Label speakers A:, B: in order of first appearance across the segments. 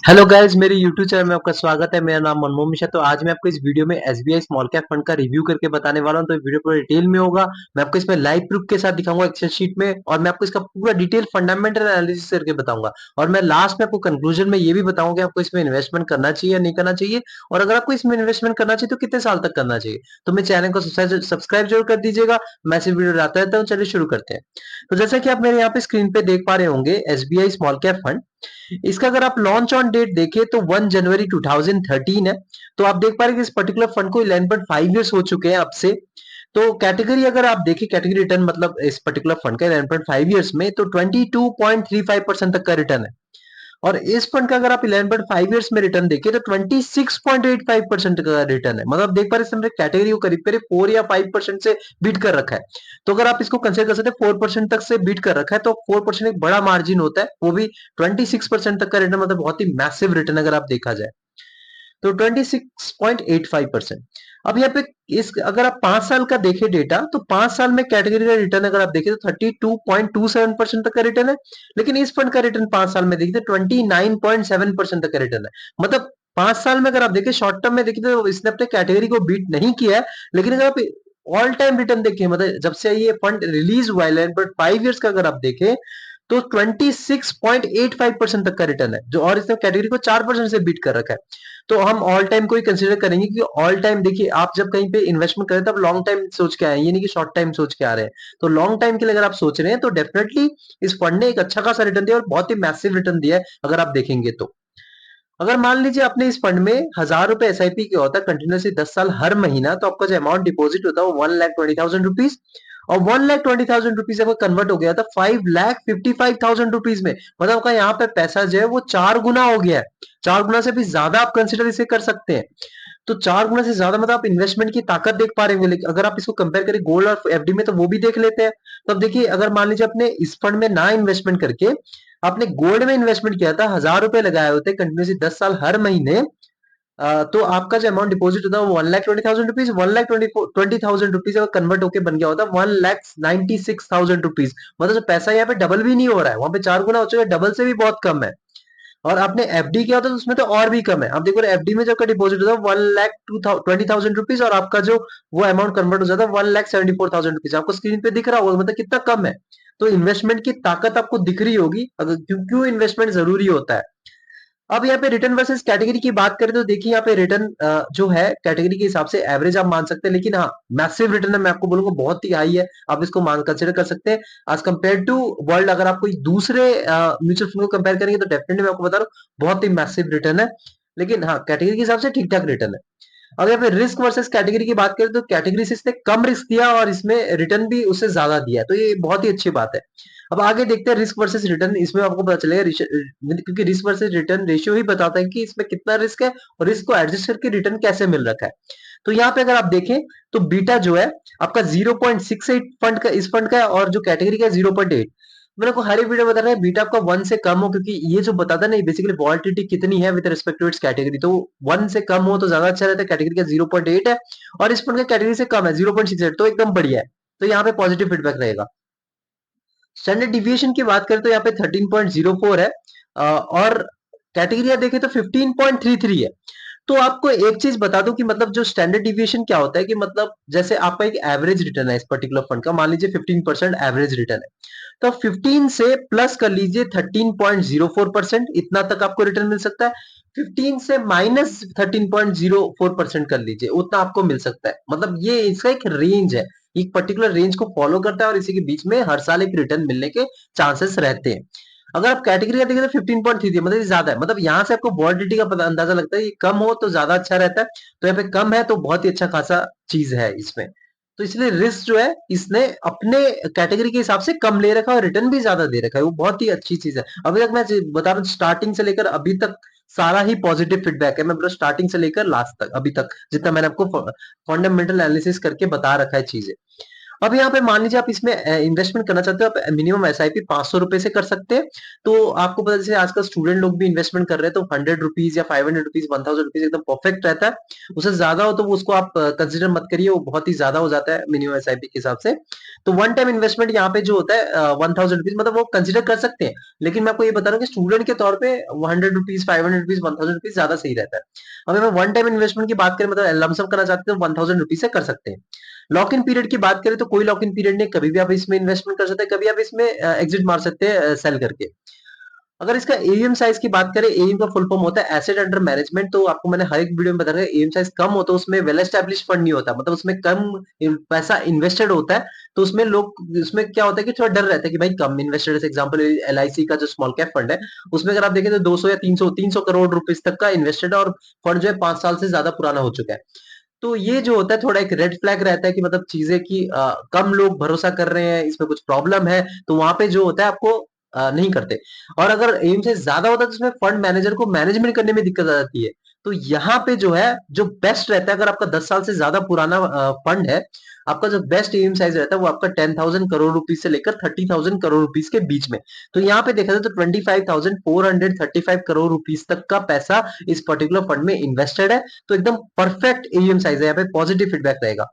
A: Hello guys, मेरे YouTube channel में आपका स्वागत है। मेरा नाम मनमोहन मिश्रा। तो आज मैं आपको इस वीडियो में एसबीआई स्मॉल कैप फंड का रिव्यू करके बताने वाला हूं। तो ये वीडियो पूरा डिटेल में होगा। मैं आपको इसमें लाइव प्रूफ के साथ दिखाऊंगा एक्सेल शीट में, और मैं आपको इसका पूरा डिटेल फंडामेंटल एनालिसिस करके बताऊंगा। और मैं लास्ट में आपको कंक्लूजन में ये भी बताऊंगा कि आपको इसमें इन्वेस्टमेंट करना चाहिए या नहीं करना चाहिए, और अगर आपको इसमें इन्वेस्टमेंट करना चाहिए तो कितने साल तक करना चाहिए। तो मेरे चैनल को सब्सक्राइब जरूर कर दीजिएगा। मैं ऐसे वीडियो लाता रहता हूँ। चलिए शुरू करते हैं। तो जैसा कि आप मेरे यहाँ पे स्क्रीन पे देख पा रहे होंगे, एसबीआई स्मॉल कैप फंड, इसका अगर आप लॉन्च ऑन डेट देखें तो 1 जनवरी 2013 है। तो आप देख पा रहे हैं कि इस पर्टिकुलर फंड को 11.5 इयर्स हो चुके हैं अब से। तो कैटेगरी अगर आप देखें, कैटेगरी रिटर्न मतलब इस पर्टिकुलर फंड का 11.5 इयर्स में तो 22.35% तक का रिटर्न है। और इस फंड का अगर आप 11.5 इयर्स में रिटर्न देखें तो 26.85% का रिटर्न है। मतलब देख पा रहे हैं कैटेगरी को करीब करीब 4 या 5% से बीट कर रखा है। तो अगर आप इसको कंसिडर कर सकते हैं 4% तक से बीट कर रखा है, तो 4% एक बड़ा मार्जिन होता है, वो भी 26% तक का रिटर्न, मतलब बहुत ही मैसिव रिटर्न अगर आप देखा जाए तो 26.85%। अब यहाँ पे इस अगर आप 5 साल का देखें डेटा, तो 5 साल में कैटेगरी का रिटर्न अगर आप देखें तो 32.27% तक का रिटर्न है। लेकिन इस फंड का रिटर्न 5 साल में देखिए तो 29.7% तक का रिटर्न है। मतलब 5 साल में अगर आप देखें, शॉर्ट टर्म में देखिए तो इसने अपने कैटेगरी को बीट नहीं किया है। लेकिन अगर आप ऑल टाइम रिटर्न देखें, मतलब जब से ये फंड रिलीज हुआ है 11.5 ईयर्स का अगर आप देखें तो 26.85% तक का रिटर्न है, जो और इसने कैटेगरी को 4% से बीट कर रखा है। तो हम ऑल टाइम को ही कंसीडर करेंगे कि ऑल टाइम देखिए, आप जब कहीं पे इन्वेस्टमेंट करें तब लॉन्ग टाइम सोच के आए, ये नहीं कि शॉर्ट टाइम सोच के आ रहे हैं। तो लॉन्ग टाइम के लिए अगर आप सोच रहे हैं तो डेफिनेटली इस फंड ने एक अच्छा खासा रिटर्न दिया और बहुत ही मैसिव रिटर्न दिया है अगर आप देखेंगे तो। अगर मान लीजिए आपने इस फंड में 1000 रुपए एसआईपी किया होता है कंटिन्यूसली 10 साल हर महीना, तो आपका जो अमाउंट डिपॉजिट होता है वो 1,20,000 रुपीज, और 1,20,000 रुपीज जब कन्वर्ट हो गया था 5,55,000 रुपीज में, मतलब आपका यहाँ पे पैसा जो है वो 4 गुना हो गया है। 4 गुना से भी ज्यादा आप कंसिडर इसे कर सकते हैं। तो 4 गुना से ज्यादा मतलब आप इन्वेस्टमेंट की ताकत देख पा रहे होंगे। लेकिन अगर आप इसको कंपेयर करें गोल्ड और एफडी में तो वो भी देख लेते हैं। तो अब देखिए, अगर मान लीजिए आपने इस फंड में ना इन्वेस्टमेंट करके आपने गोल्ड में इन्वेस्टमेंट किया था, 1000 रुपए लगाए होते कंटिन्यूसली 10 साल हर महीने, तो आपका जो अमाउंट डिपॉजिट होता है वो 1,20,000 रुपीज, 1,20,000 रुपीज अगर कन्वर्ट होकर बन गया होता 1,96,000 रुपीज। मतलब जो पैसा यहाँ पे डबल भी नहीं हो रहा है, वहां पे 4 गुना हो चुका है, डबल से भी बहुत कम है। और आपने एफडी किया होता तो उसमें तो और भी कम है। आप देखो एफडी में जो आपका डिपॉजिट होता है 1,20,000 रुपीज, और आपका जो वो अमाउंट कन्वर्ट हो जाता है 1,74,000 रुपीज। आपको स्क्रीन पे दिख रहा होगा, मतलब कितना कम है। तो इन्वेस्टमेंट की ताकत आपको दिख रही होगी, अगर क्यों क्यों इन्वेस्टमेंट जरूरी होता है। अब यहाँ पे रिटर्न वर्सेस कैटेगरी की बात करें तो देखिए, यहाँ पे रिटर्न जो है कैटेगरी के हिसाब से एवरेज आप मान सकते हैं, लेकिन हाँ मैसिव रिटर्न है, मैं आपको बोलूंगा बहुत ही हाई है। आप इसको मान कंसिडर कर सकते हैं एज कम्पेयर टू वर्ल्ड। अगर आप कोई दूसरे म्यूचुअल फंड को कंपेयर करेंगे तो डेफिनेटली मैं आपको बता रहा हूँ बहुत ही मैसिव रिटर्न है। लेकिन हाँ, कैटेगरी के हिसाब से ठीक ठाक रिटर्न है। अब यहाँ पे रिस्क वर्सेस कैटेगरी की बात करें तो कैटेगरी से इसने कम रिस्क दिया और इसमें रिटर्न भी उससे ज्यादा दिया है, तो ये बहुत ही अच्छी बात है। अब आगे देखते हैं रिस्क वर्सेस रिटर्न। इसमें आपको पता चलेगा क्योंकि रिस्क वर्सेस रिटर्न रेशियो ही बताता है कि इसमें कितना रिस्क है और रिस्क को एडजस्ट करके रिटर्न कैसे मिल रखा है। तो यहाँ पे अगर आप देखें तो बीटा जो है आपका 0.68 फंड का, इस फंड का है, और जो कैटेगरी का है 0.8। मैंने को हर एक वीडियो बता रहा है बीटा आपका 1 से कम हो, क्योंकि ये जो बताता है ना बेसिकली वॉलिटिलिटी कितनी है with respect to its category. तो 1 से कम हो तो ज्यादा अच्छा रहता है। कैटेगरी का 0.8 है और इस फंड का कैटेगरी से कम है 0.68, तो एकदम बढ़िया है। तो यहाँ पे पॉजिटिव फीडबैक रहेगा। स्टैंडर्ड डिविएशन की बात करें तो यहाँ पे 13.04 है, और कैटेगरी देखें तो 15.33 है। तो आपको एक चीज बता दूं कि मतलब जो स्टैंडर्ड डिविएशन क्या होता है, कि मतलब जैसे आपका एक एवरेज रिटर्न है इस पर्टिकुलर फंड का, मान लीजिए 15% एवरेज रिटर्न है, तो 15 से प्लस कर लीजिए 13.04%, इतना तक आपको रिटर्न मिल सकता है। 15 से माइनस 13.04% कर लीजिए, उतना आपको मिल सकता है। मतलब ये इसका एक रेंज है, एक पर्टिकुलर रेंज को फॉलो करता है, और इसी के बीच में हर साल एक रिटर्न मिलने के चांसेस रहते हैं। अगर आप कैटेगरी का देखें तो 15.33, मतलब ये ज्यादा है। मतलब यहाँ से आपको वॉलिडिटी का पता अंदाजा लगता है, ये कम हो तो ज्यादा अच्छा रहता है। तो यहाँ पे कम है तो बहुत ही अच्छा खासा चीज है इसमें। तो इसलिए रिस्क जो है इसने अपने कैटेगरी के हिसाब से कम ले रखा है और रिटर्न भी ज्यादा दे रखा है, वो बहुत ही अच्छी चीज है। अभी तक मैं बता रहा हूँ स्टार्टिंग से लेकर अभी तक सारा ही पॉजिटिव फीडबैक है। मैं मतलब स्टार्टिंग से लेकर लास्ट तक अभी तक जितना मैंने आपको फंडामेंटल एनालिसिस करके बता रखा है चीजें। अब यहाँ पे मान लीजिए आप इसमें इन्वेस्टमेंट करना चाहते हो, आप मिनिमम एसआईपी 500 रुपए से कर सकते हैं। तो आपको पता है जैसे आजकल स्टूडेंट लोग भी इन्वेस्टमेंट कर रहे हैं, तो 100 रुपीज या 500 रुपीज 1000 रुपीज एकदम परफेक्ट रहता है। उससे ज्यादा हो तो वो उसको आप कंसिडर मत करिए, वो बहुत ही ज्यादा हो जाता है मिनिमम एसआईपी के हिसाब से। तो वन टाइम इन्वेस्टमेंट यहाँ पे जो होता है 1000 रुपीज, मतलब वो कंसिडर कर सकते हैं। लेकिन मैं आपको ये बता रहा हूँ कि स्टूडेंट के तौर पे 100 रुपीज 500 रुपीज 1000 रुपीज ज्यादा सही रहता है। अब मैं वन टाइम इन्वेस्टमेंट की बात करें, मतलब लमसम करना चाहते हैं तो 1000 रुपीज से कर सकते हैं। लॉक इन पीरियड की बात करें तो कोई लॉक इन पीरियड नहीं, कभी भी आप इसमें इन्वेस्टमेंट कर सकते हैं, कभी आप इसमें एग्जिट मार सकते हैं सेल करके। अगर इसका एयूएम साइज की बात करें, एयूएम का फुल फॉर्म होता है एसेट अंडर मैनेजमेंट। तो आपको मैंने हर एक वीडियो में बताया एयूएम साइज कम होता है उसमें वेल एस्टैब्लिश फंड नहीं होता, मतलब उसमें कम पैसा इन्वेस्टेड होता है। तो उसमें लोग, उसमें क्या होता है कि थोड़ा डर रहता है कि भाई कम इन्वेस्टेड, जैसे एग्जांपल एलआईसी का जो स्मॉल कैप फंड है, उसमें अगर आप देखें तो 200 या 300 करोड़ रुपीस तक का इन्वेस्टेड है, और फंड जो है 5 साल से ज्यादा पुराना हो चुका है। तो ये जो होता है थोड़ा एक रेड फ्लैग रहता है कि मतलब चीजें की कम लोग भरोसा कर रहे हैं, इसमें कुछ प्रॉब्लम है। तो वहां पे जो होता है आपको नहीं करते। और अगर एम से ज्यादा होता है तो उसमें फंड मैनेजर को मैनेजमेंट करने में दिक्कत आ जाती है। तो यहाँ पे जो है जो बेस्ट रहता है, अगर आपका 10 साल से ज्यादा पुराना फंड है, आपका जो बेस्ट एम साइज रहता है वो आपका 10,000 करोड़ रुपीज से लेकर 30,000 करोड़ रुपीज के बीच में। तो यहाँ पे देखा जाए तो 25,435 करोड़ रुपीज तक का पैसा इस पर्टिकुलर फंड में इन्वेस्टेड है। तो एकदम परफेक्ट एयूएम साइज है, यहाँ पे पॉजिटिव फीडबैक रहेगा।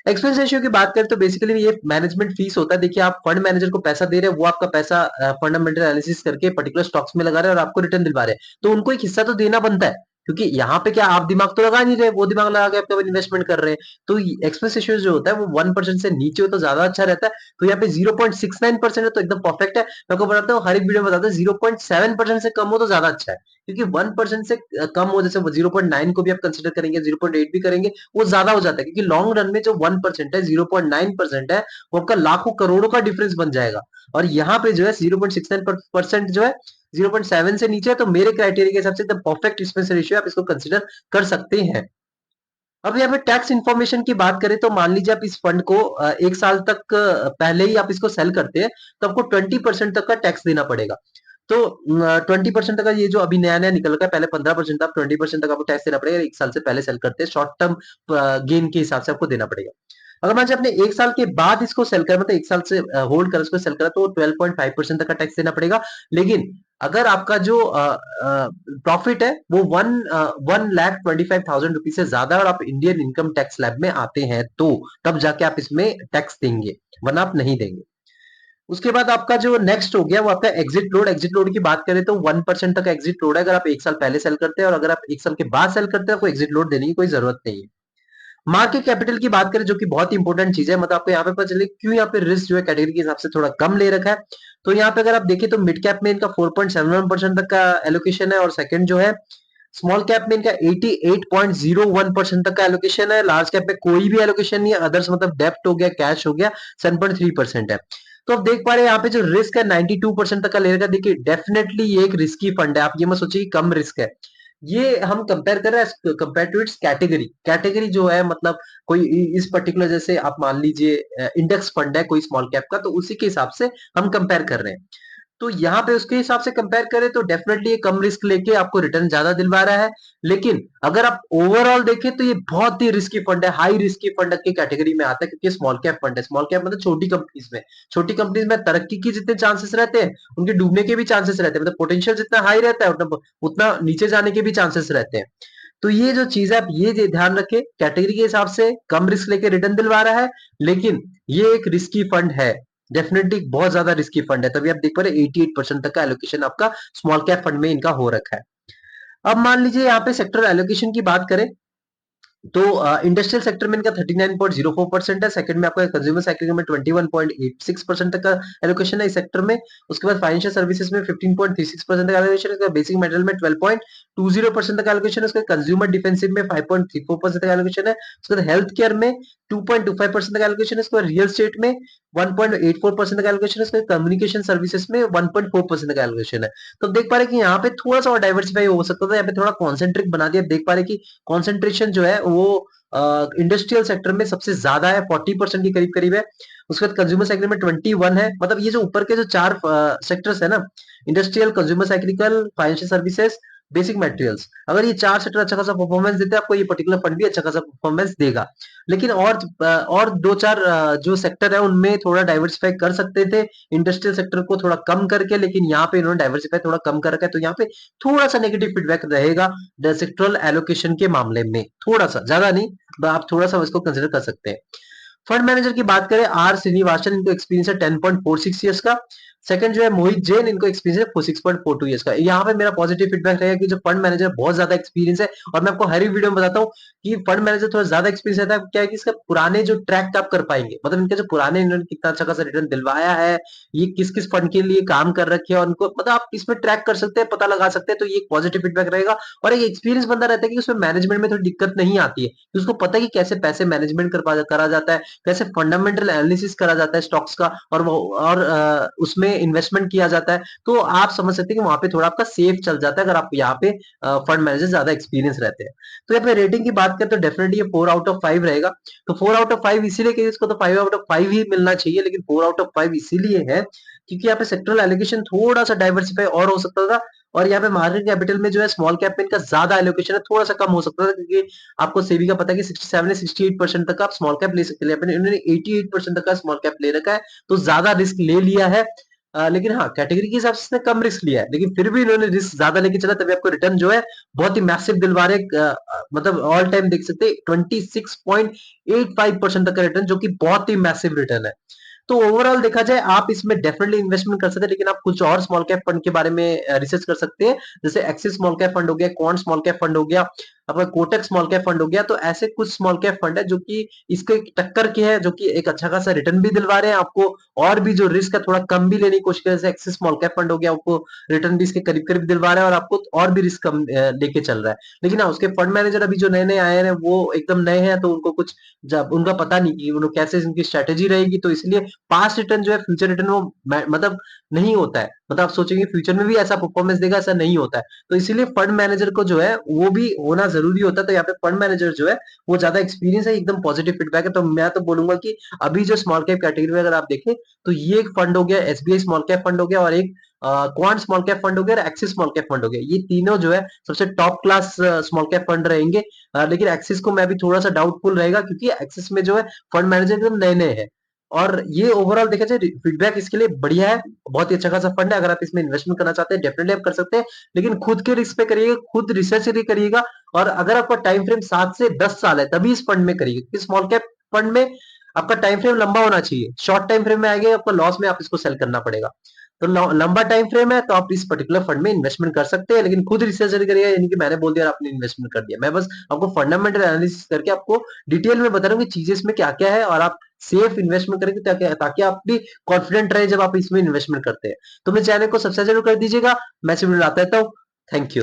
A: एक्सपेंस रेशियो की बात करें तो बेसिकली ये मैनेजमेंट फीस होता है। देखिए आप फंड मैनेजर को पैसा दे रहे हैं, वो आपका पैसा फंडामेंटल एनालिसिस करके पर्टिकुलर स्टॉक्स में लगा रहे हैं और आपको रिटर्न दिलवा रहे हैं, तो उनको एक हिस्सा तो देना बनता है। क्योंकि यहाँ पे क्या आप दिमाग तो लगा नहीं रहे, वो दिमाग लगा के आपका इन्वेस्टमेंट कर रहे हैं। तो एक्सपेंस रेशियो जो होता है वो 1% से नीचे हो तो ज्यादा अच्छा रहता है। तो यहाँ पे 0.69% है तो एकदम परफेक्ट है। मैं आपको बताता हूँ, हर एक वीडियो में बताता हूँ 0.7% से कम हो तो ज्यादा अच्छा है। क्योंकि 1% से कम हो, जैसे 0.9 को भी आप कंसिडर करेंगे, 0.8 भी करेंगे, वो ज्यादा हो जाता है। क्योंकि लॉन्ग रन में जो 1% है, 0.9% है, वो आपका लाखों करोड़ों का डिफरेंस बन जाएगा। और यहाँ पे जो है 0.69% जो है 0.7 से नीचे है, तो मेरे क्राइटेरिया के हिसाब से एकदम परफेक्ट एक्सपेंस रेशियो, आप इसको कंसिडर कर सकते हैं। अब यहाँ पे टैक्स इन्फॉर्मेशन की बात करें तो मान लीजिए आप इस फंड को 1 साल तक पहले ही आप इसको सेल करते हैं, तो आपको 20% तक का टैक्स देना पड़ेगा। तो 20% तक का ये जो अभी नया नया निकल रहा है, पहले 15% था, 20% तक आपको टैक्स देना पड़ेगा। 1 साल से पहले सेल करते हैं, शॉर्ट टर्म गेन के हिसाब से आपको देना पड़ेगा। अगर मान लीजिए आपने 1 साल के बाद इसको सेल करा, मतलब 1 साल से होल्ड कर इसको सेल करा, तो 12.5% तक का टैक्स देना पड़ेगा। लेकिन अगर आपका जो प्रॉफिट है वो 1,25,000 रुपीज से ज्यादा और आप इंडियन इनकम टैक्स स्लैब में आते हैं, तो तब जाके आप इसमें टैक्स देंगे, वरना आप नहीं देंगे। उसके बाद आपका जो नेक्स्ट हो गया वो आपका एग्जिट लोड। एग्जिट लोड की बात करें तो 1% तक एग्जिट लोड है, अगर आप 1 साल पहले सेल करते हैं, और अगर आप 1 साल के बाद सेल करते हैं, कोई एग्जिट लोड देने की कोई जरूरत नहीं है। मार्केट कैपिटल की बात करें, जो कि बहुत इंपॉर्टेंट चीज है, मतलब आपको यहाँ पे पता चले क्यों यहाँ पे रिस्क जो है कैटेगरी के हिसाब से थोड़ा कम ले रखा है। तो यहाँ पे अगर आप देखें तो मिड कैप में इनका 4.71% तक का एलोकेशन है, और सेकंड जो है स्मॉल कैप में इनका 88.01% तक का एलोकेशन है। लार्ज कैप में कोई भी एलोकेशन नहीं है, अदर्स मतलब डेप्ट हो गया, कैश हो गया, 7.3% है। तो आप देख पा रहे हैं यहाँ पे जो रिस्क है 92% तक का ले रखा है। देखिए डेफिनेटली ये एक रिस्की फंड है, आप ये मत सोचिए कि कम रिस्क है। ये हम कंपेयर कर रहे हैं compare to its category. Category जो है मतलब कोई इस पर्टिकुलर, जैसे आप मान लीजिए इंडेक्स फंड है कोई स्मॉल कैप का, तो उसी के हिसाब से हम कंपेयर कर रहे हैं। तो यहाँ पे उसके हिसाब से कंपेयर करें तो डेफिनेटली ये कम रिस्क लेके आपको रिटर्न ज्यादा दिलवा रहा है। लेकिन अगर आप ओवरऑल देखें तो ये बहुत ही रिस्की फंड है, हाई रिस्की फंड की कैटेगरी में आता है, क्योंकि स्मॉल कैप फंड है। स्मॉल कैप मतलब छोटी कंपनीज में, छोटी कंपनीज में तरक्की की जितने चांसेस रहते हैं, उनके डूबने के भी चांसेस रहते हैं। मतलब पोटेंशियल जितना हाई रहता है उतना उतना नीचे जाने के भी चांसेस रहते हैं। तो ये जो चीज है आप ये ध्यान रखें, कैटेगरी के हिसाब से कम रिस्क लेके रिटर्न दिलवा रहा है, लेकिन ये एक रिस्की फंड है। डेफिनेटली बहुत ज्यादा रिस्की फंड है, तभी आप देख पा रहे 88% तक का एलोकेशन आपका स्मॉल कैप फंड में इनका हो रखा है। अब मान लीजिए यहाँ पे सेक्टर एलोकेशन की बात करें तो इंडस्ट्रियल सेक्टर में इनका 39.04% है। सेकंड में आपका कंज्यूमर साइकिल में 21.86% तक का एलोकेशन है इस सेक्टर में। उसके बाद फाइनेंशियल सर्विसेज में 15.36% का एलोकेशन है। बेसिक मेटल में 12.20% का एलोकेशन है। उसके कंज्यूमर डिफेंसिव में 5.34% का एलोकेशन है। उसके बाद हेल्थ केयर में 2.25% का एलोकेशन है। उसके बाद रियल स्टेट में 1.84% का एलोकेशन है। उसके बाद कम्युनिकेशन सर्विसेज में 1.4% का एलोकेशन है। तो देख पा रहे कि यहाँ पे थोड़ा सा और डाइवर्सिफाई हो सकता था, यहाँ पे थोड़ा कॉन्सेंट्रिक बना दिया। देख पा रहे कि कॉन्सेंट्रेशन जो है वो इंडस्ट्रियल सेक्टर में सबसे ज्यादा है, 40% के करीब करीब है। उसके बाद कंज्यूमर साइकिल में 21 है। मतलब ये जो ऊपर के जो चार सेक्टर्स है ना, industrial, consumer cyclical, financial services, basic materials. अगर ये 4 सेक्टर अच्छा खासा परफॉर्मेंस देते हैं, आपको ये पर्टिकुलर फंड भी अच्छा खासा परफॉर्मेंस देगा। लेकिन और 2-4 जो सेक्टर है उनमें थोड़ा डाइवर्सिफाई कर सकते थे, इंडस्ट्रियल सेक्टर को थोड़ा कम करके, लेकिन यहाँ पे इन्होंने डाइवर्सिफाई थोड़ा कम कर रखा है, तो यहाँ पे थोड़ा सा नेगेटिव फीडबैक रहेगा सेक्टरल एलोकेशन के मामले में, थोड़ा सा, ज्यादा नहीं, आप थोड़ा सा इसको कंसिडर कर सकते हैं। फंड मैनेजर की बात करें, आर श्रीनिवासन, इनको एक्सपीरियंस है 10.46 ईयर्स का। सेकंड जो है मोहित जैन, इनको एक्सपीरियंस है 6.42 ईयर्स का। यहाँ पे मेरा पॉजिटिव फीडबैक रहेगा कि जो फंड मैनेजर बहुत ज्यादा एक्सपीरियंस है, और मैं आपको हर एक वीडियो में बताता हूँ कि फंड मैनेजर थोड़ा ज्यादा एक्सपीरियंस रहता है, क्या है कि इसका पुराने जो ट्रैक आप कर पाएंगे, मतलब इनके जो पुराने, इन्होंने कितना अच्छा खासा रिटर्न दिलवाया है, ये किस किस फंड के लिए काम कर रखे हैं, और उनको मतलब आप इसमें ट्रैक कर सकते हैं, पता लगा सकते हैं, तो ये एक पॉजिटिव फीडबैक रहेगा। और एक एक्सपीरियंस बंदा रहता है कि उसमें मैनेजमेंट में थोड़ी दिक्कत नहीं आती है, कि उसको पता है कि कैसे पैसे मैनेजमेंट करा जाता है, कैसे फंडामेंटल एनालिसिस करा जाता है स्टॉक्स का, और वो और उसमें इन्वेस्टमेंट किया जाता है। तो आप समझ सकते हैं कि वहां पे थोड़ा आपका सेफ चल जाता है, अगर आप यहाँ पे फंड मैनेजर ज्यादा एक्सपीरियंस रहते हैं। तो यहाँ पे रेटिंग की बात करें तो डेफिनेटली ये 4/5 रहेगा। तो 4/5 इसीलिए कि इसको तो 5/5 ही मिलना चाहिए, लेकिन 4/5 इसीलिए है क्योंकि यहाँ पे सेक्टरल एलोकेशन थोड़ा सा डाइवर्सिफाई और हो सकता था, और यहाँ पे मार्केट कैपिटल में जो है स्मॉल कैप में इनका ज्यादा एलोकेशन है, थोड़ा सा कम हो सकता था, क्योंकि आपको सेबी का पता है कि 67 से 68% तक आप स्मॉल कैप ले सकते हैं, इन्होंने 88% तक का स्मॉल कैप ले रखा है, तो ज्यादा रिस्क ले लिया है। लेकिन हाँ, कैटेगरी के हिसाब से इसने कम रिस्क लिया है, लेकिन फिर भी इन्होंने रिस्क ज्यादा लेके चला, तभी आपको रिटर्न जो है बहुत ही मैसिव दिलवा रहे, मतलब ऑल टाइम देख सकते हैं 26.85% तक का रिटर्न, जो कि बहुत ही मैसिव रिटर्न है। तो ओवरऑल देखा जाए, आप इसमें डेफिनेटली इन्वेस्टमेंट कर सकते हैं, लेकिन आप कुछ और स्मॉल कैप फंड के बारे में रिसर्च कर सकते हैं, जैसे एक्सिस स्मॉल कैप फंड हो गया, क्वांट स्मॉल कैप फंड हो गया, आपका कोटक स्मॉल कैप फंड हो गया। तो ऐसे कुछ स्मॉल कैप फंड है जो कि इसके टक्कर के हैं, जो कि एक अच्छा खासा रिटर्न भी दिलवा रहे हैं आपको, और भी जो रिस्क है थोड़ा कम भी लेने की कोशिश करें, जैसे एक्सिस स्मॉल कैप फंड हो गया, आपको रिटर्न भी इसके करीब करीब दिलवा रहा है, और आपको और भी रिस्क कम लेके चल रहा है। लेकिन हाँ, उसके फंड मैनेजर अभी जो नए नए आए हैं वो एकदम नए हैं, तो उनको कुछ जब उनका पता नहीं कि उनको कैसे इनकी स्ट्रेटेजी रहेगी, तो इसलिए पास्ट रिटर्न जो है फ्यूचर रिटर्न वो मतलब नहीं होता है, मतलब आप सोचेंगे फ्यूचर में भी ऐसा परफॉर्मेंस देगा, ऐसा नहीं होता है। तो इसीलिए फंड मैनेजर को जो है वो भी होना जरूरी होता है, तो यहाँ पे फंड मैनेजर जो है वो ज्यादा एक्सपीरियंस है, एकदम पॉजिटिव फीडबैक है। तो मैं तो बोलूंगा कि अभी जो स्मॉल कैप कैटेगरी में अगर आप देखें, तो ये एक फंड हो गया, एसबीआई स्मॉल कैप फंड हो गया, और एक क्वांट स्मॉल कैप फंड हो गया, और एक्सिस स्मॉल कैप फंड हो गया, ये तीनों जो है सबसे top class small cap fund रहेंगे। लेकिन एक्सिस को मैं भी थोड़ा सा डाउटफुल रहेगा, क्योंकि एक्सिस में जो है फंड मैनेजर एकदम नए नए हैं, और ये ओवरऑल देखा जाए फीडबैक इसके लिए बढ़िया है, बहुत ही अच्छा खासा फंड है। अगर आप इसमें इन्वेस्टमेंट करना चाहते हैं, डेफिनेटली आप कर सकते हैं, लेकिन खुद के रिस्क पे करिएगा, खुद रिसर्च भी करिएगा, और अगर आपका टाइम फ्रेम 7 से 10 साल है, तभी इस फंड में करिएगा, क्योंकि स्मॉल कैप फंड में आपका टाइम फ्रेम लंबा होना चाहिए, शॉर्ट टाइम फ्रेम में आएगा आपको लॉस में, आप इसको सेल करना पड़ेगा। तो लंबा टाइम फ्रेम है, तो आप इस पर्टिकुलर फंड में इन्वेस्टमेंट कर सकते हैं, लेकिन खुद रिसर्च करिएगा, यानी कि मैंने बोल दिया और आपने इन्वेस्टमेंट कर दिया, मैं बस आपको फंडामेंटल एनालिसिस करके आपको डिटेल में बता रहा हूँ कि चीजें इसमें क्या क्या है, और आप सेफ इन्वेस्टमेंट करेंगे ताकि आप भी कॉन्फिडेंट रहे जब आप इसमें इन्वेस्टमेंट करते हैं। तो मेरे चैनल को सब्सक्राइब जरूर कर दीजिएगा। मैं सिर्फ लाता रहता हूँ। Thank you.